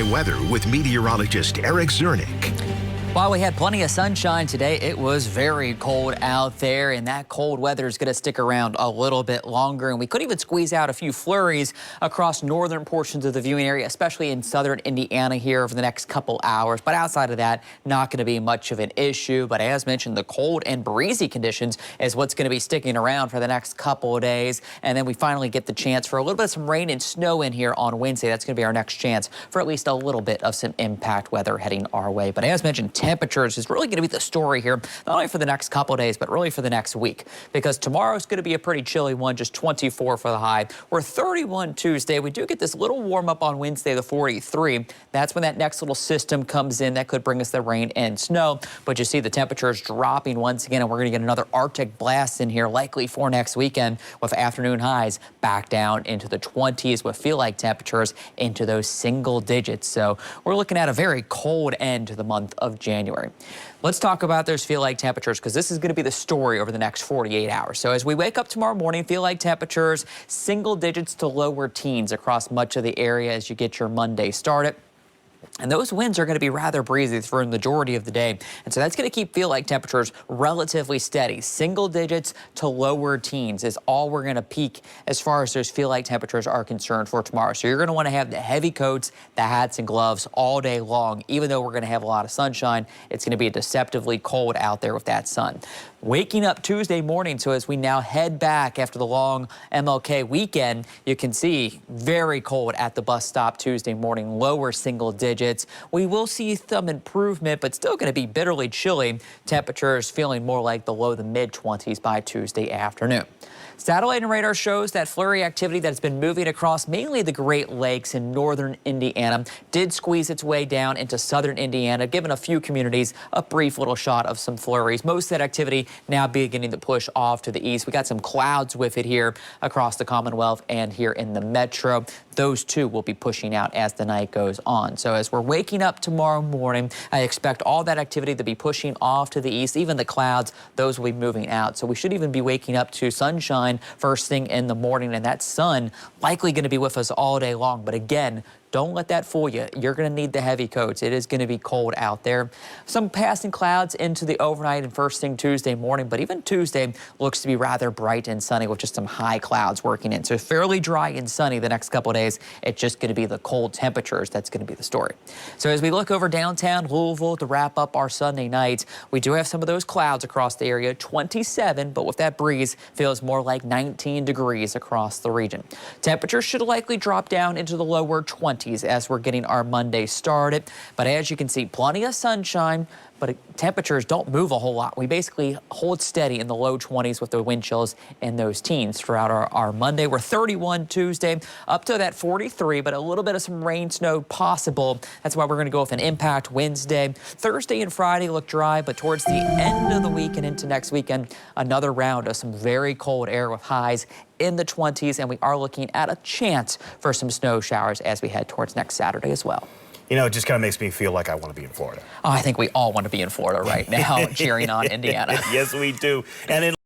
Weather with meteorologist Eric Zernick. While we had plenty of sunshine today, it was very cold out there, and that cold weather is going to stick around a little bit longer. And we could even squeeze out a few flurries across northern portions of the viewing area, especially in southern Indiana here over the next couple hours. But outside of that, not going to be much of an issue. But as mentioned, the cold and breezy conditions is what's going to be sticking around for the next couple of days. And then we finally get the chance for a little bit of some rain and snow in here on Wednesday. That's going to be our next chance for at least a little bit of some impact weather heading our way. But as mentioned, temperatures is really going to be the story here, not only for the next couple of days, but really for the next week, because tomorrow is going to be a pretty chilly one, just 24 for the high. We're 31 Tuesday. We do get this little warm up on Wednesday, the 43. That's when that next little system comes in that could bring us the rain and snow. But you see the temperatures dropping once again, and we're going to get another Arctic blast in here, likely for next weekend, with afternoon highs back down into the 20s with feel-like temperatures into those single digits. So we're looking at a very cold end to the month of January. Let's talk about those feel-like temperatures, because this is going to be the story over the next 48 hours. So as we wake up tomorrow morning, feel-like temperatures, single digits to lower teens across much of the area as you get your Monday started. And those winds are going to be rather breezy for the majority of the day. And so that's going to keep feel-like temperatures relatively steady. Single digits to lower teens is all we're going to peak as far as those feel-like temperatures are concerned for tomorrow. So you're going to want to have the heavy coats, the hats and gloves all day long. Even though we're going to have a lot of sunshine, it's going to be deceptively cold out there with that sun. Waking up Tuesday morning, so as we now head back after the long MLK weekend, you can see very cold at the bus stop Tuesday morning, lower single digits. We will see some improvement, but still going to be bitterly chilly. Temperatures feeling more like the low to mid 20s by Tuesday afternoon. Satellite and radar shows that flurry activity that's been moving across mainly the Great Lakes in northern Indiana did squeeze its way down into southern Indiana, giving a few communities a brief little shot of some flurries. Most of that activity now beginning to push off to the east. We got some clouds with it here across the Commonwealth and here in the metro. Those two will be pushing out as the night goes on. So as we're waking up tomorrow morning, I expect all that activity to be pushing off to the east. Even the clouds, those will be moving out. So we should even be waking up to sunshine first thing in the morning, and that sun likely going to be with us all day long. But again, don't let that fool you. You're going to need the heavy coats. It is going to be cold out there. Some passing clouds into the overnight and first thing Tuesday morning, but even Tuesday looks to be rather bright and sunny with just some high clouds working in. So fairly dry and sunny the next couple of days. It's just going to be the cold temperatures that's going to be the story. So as we look over downtown Louisville to wrap up our Sunday night, we do have some of those clouds across the area, 27, but with that breeze feels more like 19 degrees across the region. Temperatures should likely drop down into the lower 20s as we're getting our Monday started. But as you can see, plenty of sunshine, but temperatures don't move a whole lot. We basically hold steady in the low 20s with the wind chills in those teens throughout our Monday. We're 31 Tuesday, up to that 43, but a little bit of some rain, snow possible. That's why we're going to go with an impact Wednesday. Thursday and Friday look dry, but towards the end of the week and into next weekend, another round of some very cold air with highs in the 20s, and we are looking at a chance for some snow showers as we head towards next Saturday as well. You know, it just kind of makes me feel like I want to be in Florida. Oh, I think we all want to be in Florida right now, cheering on Indiana. Yes, we do. And in